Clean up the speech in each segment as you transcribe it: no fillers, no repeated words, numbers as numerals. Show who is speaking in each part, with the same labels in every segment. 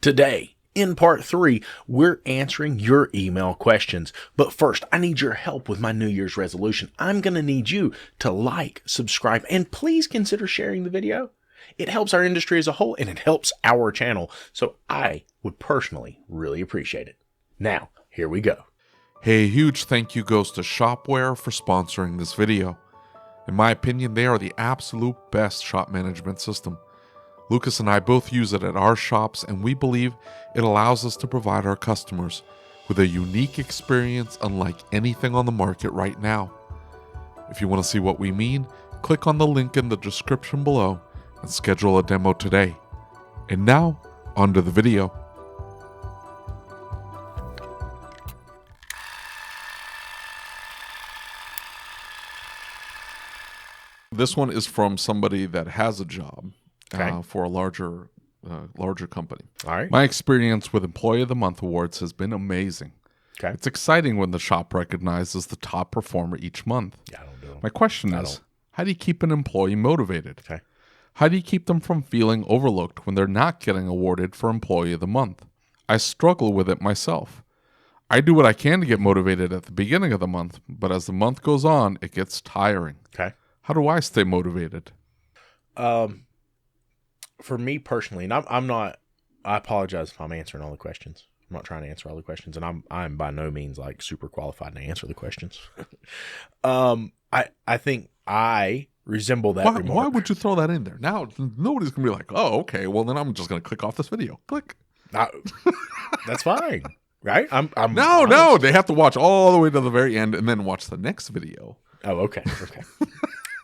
Speaker 1: Today, in part 3, we're answering your email questions. But first, I need your help with my New Year's resolution. I'm going to need you to like, subscribe, and please consider sharing the video. It helps our industry as a whole, and it helps our channel. So I would personally really appreciate it. Now, here we go.
Speaker 2: Hey, a huge thank you goes to Shop-Ware for sponsoring this video. In my opinion, they are the absolute best shop management system. Lucas and I both use it at our shops, and we believe it allows us to provide our customers with a unique experience unlike anything on the market right now. If you want to see what we mean, click on the link in the description below and schedule a demo today. And now, on to the video. This one is from somebody that has a job. For a larger company.
Speaker 1: All right.
Speaker 2: My experience with Employee of the Month awards has been amazing.
Speaker 1: Okay.
Speaker 2: It's exciting when the shop recognizes the top performer each month.
Speaker 1: Yeah, I don't do them.
Speaker 2: My question is, how do you keep an employee motivated?
Speaker 1: Okay.
Speaker 2: How do you keep them from feeling overlooked when they're not getting awarded for Employee of the Month? I struggle with it myself. I do what I can to get motivated at the beginning of the month, but as the month goes on, it gets tiring.
Speaker 1: Okay.
Speaker 2: How do I stay motivated?
Speaker 1: For me personally, and I apologize if I'm answering all the questions. I'm not trying to answer all the questions, and I'm by no means like super qualified to answer the questions. I think I resemble that remark.
Speaker 2: Why would you throw that in there? Now nobody's gonna be like, oh, okay, well then I'm just gonna click off this video. Click.
Speaker 1: That's fine, right? I'm
Speaker 2: No, they have to watch all the way to the very end and then watch the next video.
Speaker 1: Oh, okay.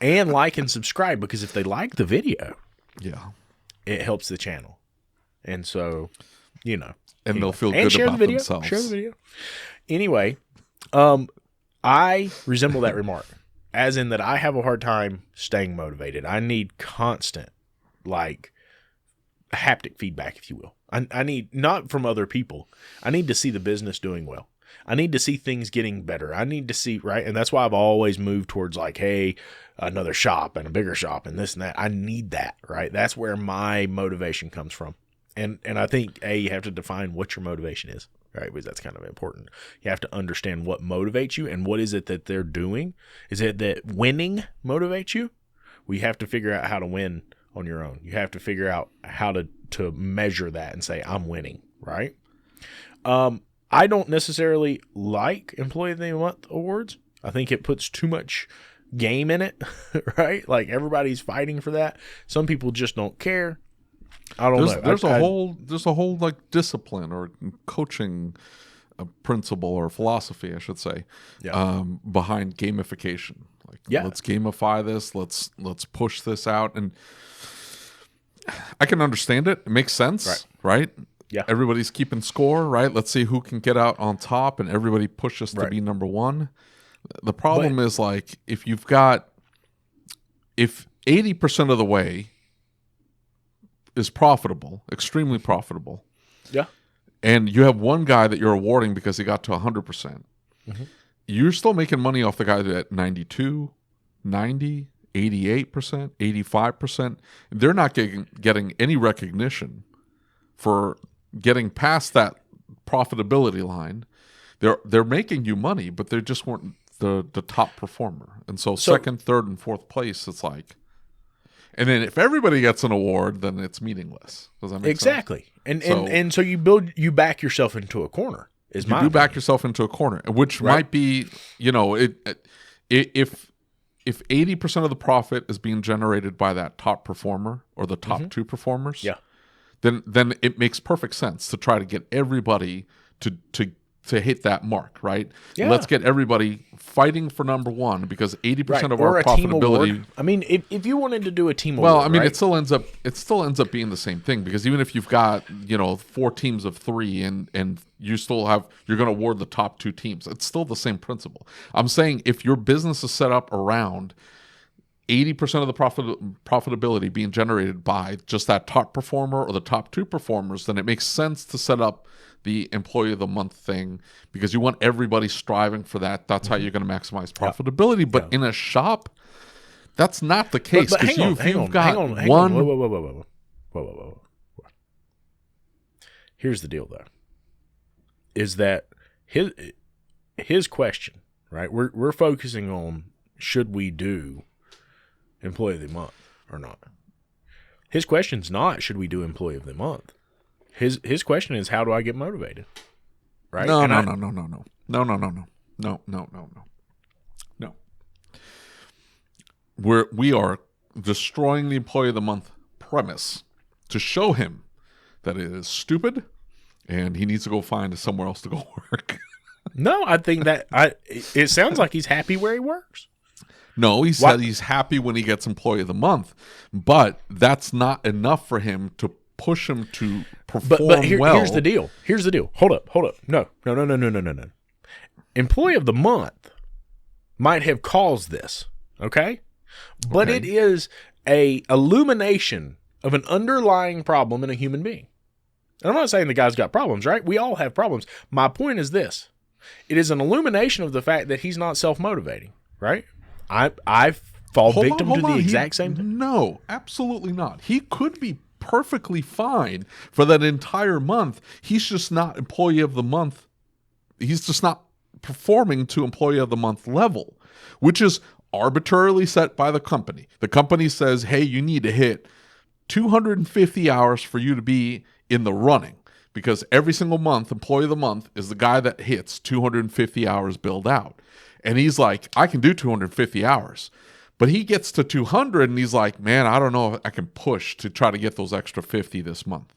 Speaker 1: And like and subscribe, because if they like the video,
Speaker 2: yeah,
Speaker 1: it helps the channel. And so, and
Speaker 2: they'll feel good about themselves.
Speaker 1: Share the video. Anyway, I resemble that remark, as in that I have a hard time staying motivated. I need constant, haptic feedback, if you will. I need, not from other people. I need to see the business doing well. I need to see things getting better. I need to see, right? And that's why I've always moved towards hey, another shop and a bigger shop and this and that. I need that, right? That's where my motivation comes from. And I think, you have to define what your motivation is, right? Because that's kind of important. You have to understand what motivates you and what is it that they're doing. Is it that winning motivates you? Well, you have to figure out how to win on your own. You have to figure out how to measure that and say, I'm winning, right? I don't necessarily like Employee of the Month awards. I think it puts too much game in it, right? Like everybody's fighting for that. Some people just don't care. I don't know.
Speaker 2: There's a whole discipline or coaching principle or philosophy, I should say, behind gamification. Let's gamify this. Let's push this out, and I can understand it. It makes sense, right?
Speaker 1: Yeah.
Speaker 2: Everybody's keeping score, right? Let's see who can get out on top, and everybody pushes to be number one. The problem is if 80% of the way is profitable, extremely profitable.
Speaker 1: Yeah. And
Speaker 2: you have one guy that you're awarding because he got to 100%. Mm-hmm. You're still making money off the guy at 92, 90, 88%, 85%. They're not getting any recognition for getting past that profitability line. They're making you money, but they just weren't the top performer. And so second, third, and fourth place, it's and then if everybody gets an award, then it's meaningless. Does that make sense?
Speaker 1: Exactly. And so you back yourself into a corner.
Speaker 2: Back yourself into a corner, which might be, if 80% of the profit is being generated by that top performer or the top two performers, then it makes perfect sense to try to get everybody to hit that mark, right? Yeah. Let's get everybody fighting for number one, because 80% of our profitability.
Speaker 1: I mean, if you wanted to do a team award,
Speaker 2: I mean, it still ends up being the same thing, because even if you've got 4 teams of 3 and you're going to award the top 2 teams, it's still the same principle. I'm saying if your business is set up around 80% of the profitability being generated by just that top performer or the top 2 performers, then it makes sense to set up the Employee of the Month thing, because you want everybody striving for that. That's how you're going to maximize profitability. But in a shop, that's not the case, because you've got one.
Speaker 1: Whoa. Here's the deal, though, is that his question, right? We're focusing on should we do Employee of the Month or not. His question's not should we do Employee of the Month. His question is how do I get motivated, right?
Speaker 2: No. We are destroying the Employee of the Month premise to show him that it is stupid and he needs to go find somewhere else to go work.
Speaker 1: No, I think that it sounds like he's happy where he works.
Speaker 2: No, he said he's happy when he gets Employee of the Month, but that's not enough for him to push him to perform well.
Speaker 1: Here's the deal. Hold up. No. Employee of the Month might have caused this, okay? But it is a illumination of an underlying problem in a human being. And I'm not saying the guy's got problems, right? We all have problems. My point is this. It is an illumination of the fact that he's not self-motivating, right? I fall victim to the exact same thing.
Speaker 2: No, absolutely not. He could be perfectly fine for that entire month. He's just not Employee of the Month. He's just not performing to Employee of the Month level, which is arbitrarily set by the company. The company says, hey, you need to hit 250 hours for you to be in the running, because every single month, Employee of the Month is the guy that hits 250 hours billed out. And he's like, I can do 250 hours. But he gets to 200 and he's like, man, I don't know if I can push to try to get those extra 50 this month.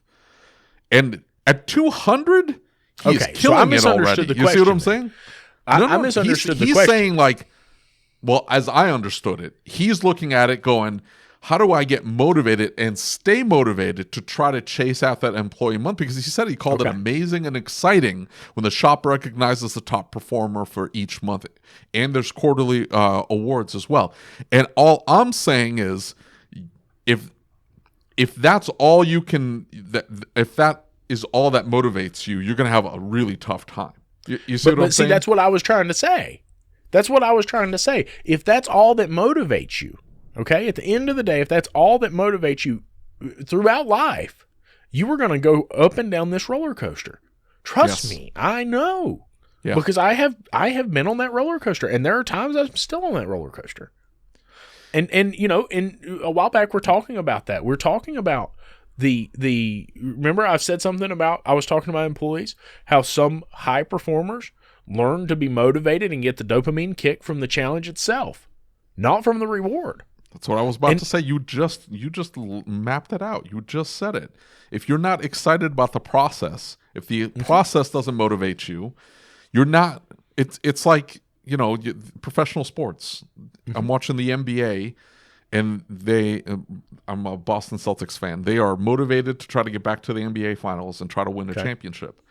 Speaker 2: And at 200, he's killing it already. You see what I'm saying?
Speaker 1: I misunderstood the question.
Speaker 2: He's saying like, well, as I understood it, he's looking at it going, how do I get motivated and stay motivated to try to chase out that employee month? Because he said he called it amazing and exciting when the shop recognizes the top performer for each month. And there's quarterly awards as well. And all I'm saying is if that's all you can, if that is all that motivates you, you're going to have a really tough time. You see what I'm saying?
Speaker 1: See, that's what I was trying to say. If that's all that motivates you, okay, at the end of the day, if that's all that motivates you throughout life, you are going to go up and down this roller coaster. Trust me, I know. Yeah. Because I have been on that roller coaster, and there are times I'm still on that roller coaster. And you know, in a while back we're talking about that. We're talking about the remember I've said something about, I was talking to my employees, how some high performers learn to be motivated and get the dopamine kick from the challenge itself, not from the reward.
Speaker 2: That's what I was about to say. You just mapped it out. You just said it. If you're not excited about the process, if the process doesn't motivate you, you're not. It's like, you know, professional sports. I'm watching the NBA, and I'm a Boston Celtics fan. They are motivated to try to get back to the NBA Finals and try to win a championship.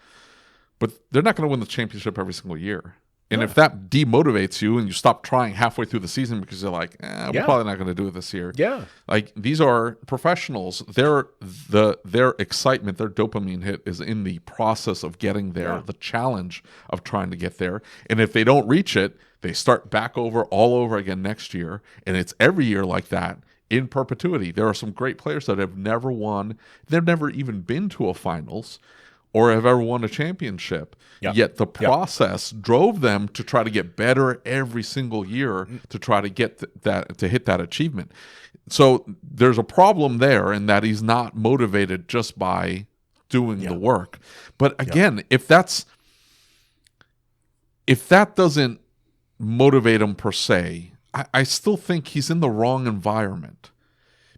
Speaker 2: But they're not going to win the championship every single year. And if that demotivates you and you stop trying halfway through the season because you're like, we're probably not going to do it this year.
Speaker 1: Yeah.
Speaker 2: Like, these are professionals. Their excitement, their dopamine hit is in the process of getting there, the challenge of trying to get there. And if they don't reach it, they start back over all over again next year. And it's every year like that in perpetuity. There are some great players that have never won. They've never even been to a finals or have ever won a championship. Yet the process drove them to try to get better every single year to try to get that, to hit that achievement. So there's a problem there in that he's not motivated just by doing the work. But again, if that doesn't motivate him per se, I still think he's in the wrong environment.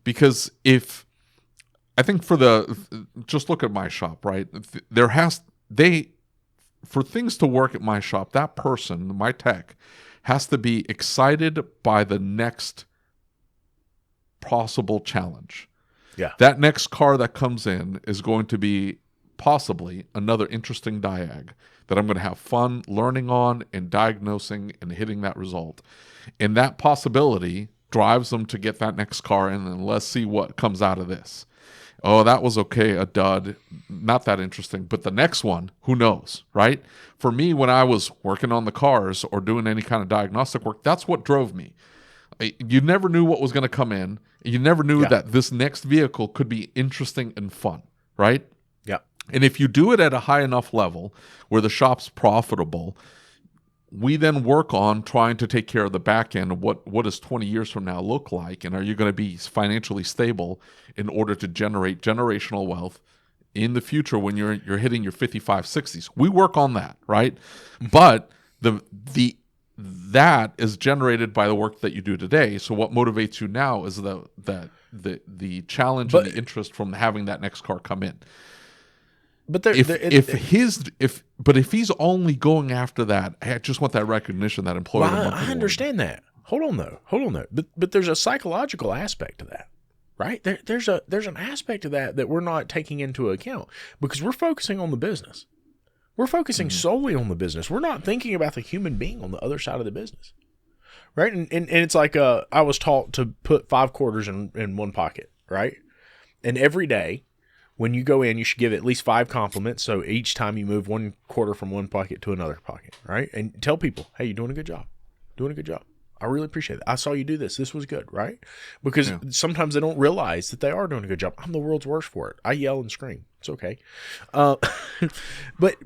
Speaker 2: Because I think just look at my shop, right? For things to work at my shop, that person, my tech, has to be excited by the next possible challenge. Yeah. That next car that comes in is going to be possibly another interesting diag that I'm going to have fun learning on and diagnosing and hitting that result. And that possibility drives them to get that next car, and then let's see what comes out of this. Oh, that was okay, a dud, not that interesting. But the next one, who knows, right? For me, when I was working on the cars or doing any kind of diagnostic work, that's what drove me. You never knew what was going to come in. You never knew that this next vehicle could be interesting and fun, right?
Speaker 1: Yeah.
Speaker 2: And if you do it at a high enough level where the shop's profitable, we then work on trying to take care of the back end of what does 20 years from now look like, and are you going to be financially stable in order to generate generational wealth in the future when you're hitting your 55, 60s. We work on that, right? But that is generated by the work that you do today. So what motivates you now is the challenge and the interest from having that next car come in.
Speaker 1: But
Speaker 2: if he's only going after that, I just want that recognition, that employer.
Speaker 1: Well, I understand that. Hold on though. But there's a psychological aspect to that, right? There's an aspect of that we're not taking into account because we're focusing on the business. We're focusing solely on the business. We're not thinking about the human being on the other side of the business, right? And it's like I was taught to put 5 quarters in one pocket, right? And every day when you go in, you should give at least 5 compliments. So each time you move 1 quarter from one pocket to another pocket, right? And tell people, hey, you're doing a good job. Doing a good job. I really appreciate it. I saw you do this. This was good, right? Because sometimes they don't realize that they are doing a good job. I'm the world's worst for it. I yell and scream. It's okay. But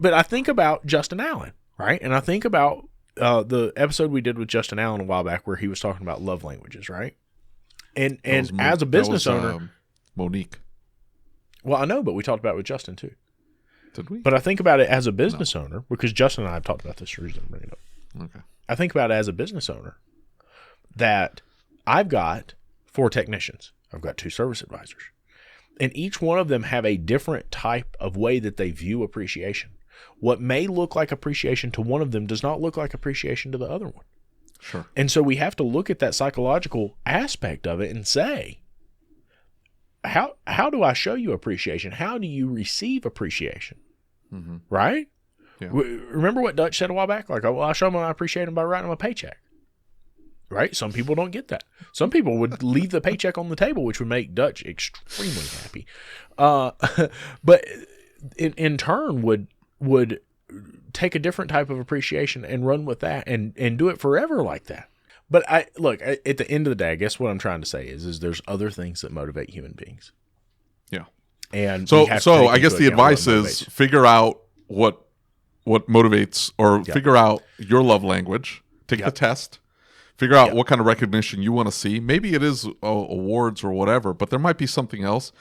Speaker 1: I think about Justin Allen, right? And I think about the episode we did with Justin Allen a while back where he was talking about love languages, right? And as a business owner,
Speaker 2: Monique.
Speaker 1: Well, I know, but we talked about it with Justin too.
Speaker 2: Did we?
Speaker 1: But I think about it as a business owner because Justin and I have talked about this reason I'm bringing it up.
Speaker 2: Okay.
Speaker 1: I think about it as a business owner that I've got 4 technicians. I've got 2 service advisors. And each one of them have a different type of way that they view appreciation. What may look like appreciation to one of them does not look like appreciation to the other one.
Speaker 2: Sure.
Speaker 1: And so we have to look at that psychological aspect of it and say, how do I show you appreciation? How do you receive appreciation? Mm-hmm. Right?
Speaker 2: Yeah.
Speaker 1: Remember what Dutch said a while back? Like, well, I show them I appreciate them by writing them a paycheck. Right? Some people don't get that. Some people would leave the paycheck on the table, which would make Dutch extremely happy. But in turn would take a different type of appreciation and run with that and do it forever like that. But at the end of the day, I guess what I'm trying to say is there's other things that motivate human beings.
Speaker 2: Yeah.
Speaker 1: And
Speaker 2: so I guess the advice is figure out what motivates, or figure out your love language, take the test, figure out what kind of recognition you want to see. Maybe it is awards or whatever, but there might be something else.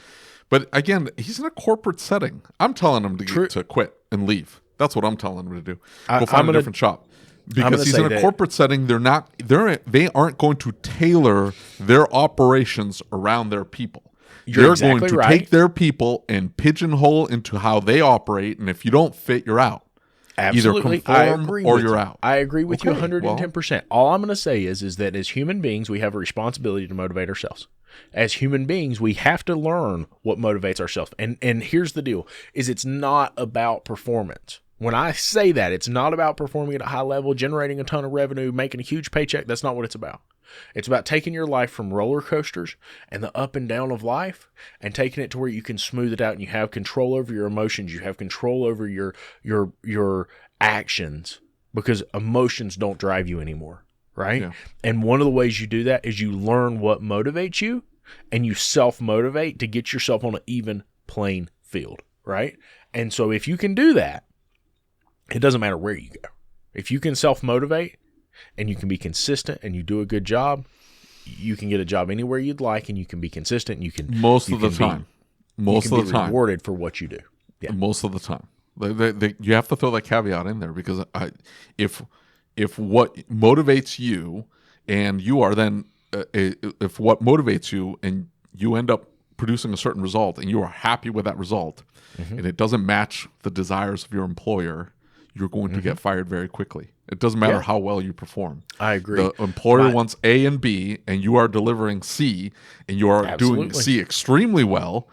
Speaker 2: But again, he's in a corporate setting. I'm telling him to quit and leave. That's what I'm telling him to do. Go find a different shop. Because he's in a corporate setting, they aren't going to tailor their operations around their people. They're going to take their people and pigeonhole into how they operate, and if you don't fit, you're out.
Speaker 1: Absolutely.
Speaker 2: Either conform or you're out.
Speaker 1: I agree with you 110%. All I'm going to say is that as human beings, we have a responsibility to motivate ourselves. As human beings, we have to learn what motivates ourselves. And here's the deal, is it's not about performance. When I say that, it's not about performing at a high level, generating a ton of revenue, making a huge paycheck. That's not what it's about. It's about taking your life from roller coasters and the up and down of life and taking it to where you can smooth it out and you have control over your emotions. You have control over your actions because emotions don't drive you anymore, right? Yeah. And one of the ways you do that is you learn what motivates you and you self-motivate to get yourself on an even playing field, right? And so if you can do that, it doesn't matter where you go. If you can self-motivate and you can be consistent and you do a good job, you can get a job anywhere you'd like and you can be consistent and you can
Speaker 2: most of the time
Speaker 1: rewarded for what you do.
Speaker 2: Yeah. Most of the time. You have to throw that caveat in there because if what motivates you and you are then if what motivates you and you end up producing a certain result and you are happy with that result and it doesn't match the desires of your employer, you're going to get fired very quickly. It doesn't matter how well you perform.
Speaker 1: I agree.
Speaker 2: The employer wants A and B, and you are delivering C, and you are doing C extremely well.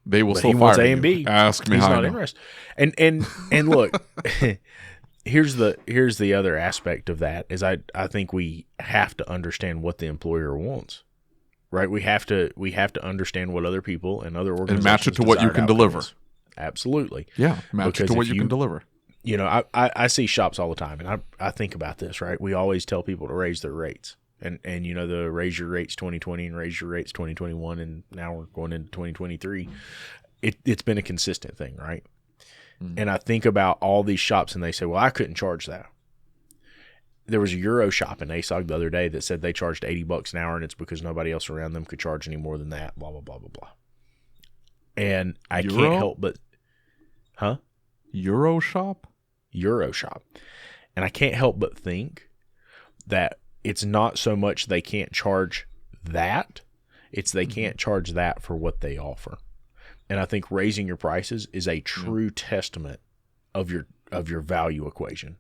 Speaker 2: They will still fire
Speaker 1: A
Speaker 2: you.
Speaker 1: and B.
Speaker 2: Ask me
Speaker 1: He's
Speaker 2: how
Speaker 1: not
Speaker 2: I know.
Speaker 1: interested. And look, here's the other aspect of that is I think we have to understand what the employer wants. Right? We have to understand what other people and other organizations
Speaker 2: and match it to what you can deliver.
Speaker 1: Absolutely.
Speaker 2: Yeah, match it to what you can deliver.
Speaker 1: You know, I see shops all the time, and I think about this, right? We always tell people to raise their rates. And you know, the raise your rates 2020 and raise your rates 2021, and now we're going into 2023. it's been a consistent thing, right? And I think about all these shops and they say, well, I couldn't charge that. There was a Euro shop in ASOG the other day that said they charged $80 an hour, and it's because nobody else around them could charge any more than that, blah, blah, blah, blah, blah. And I can't help but,
Speaker 2: Euro shop?
Speaker 1: Euro shop. And I can't help but think that it's not so much they can't charge that, it's they can't charge that for what they offer. And I think raising your prices is a true testament of your value equation.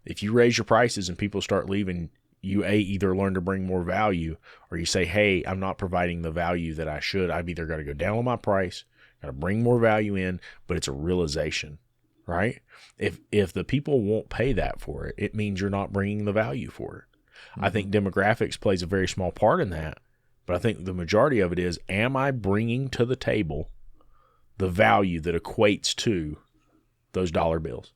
Speaker 1: If you raise your prices and people start leaving, you either learn to bring more value, or you say, hey, I'm not providing the value that I should. I've either got to go down on my price, got to bring more value in, but it's a realization, right? If the people won't pay that for it, it means you're not bringing the value for it. I think demographics plays a very small part in that, but I think the majority of it is, am I bringing to the table the value that equates to those dollar bills?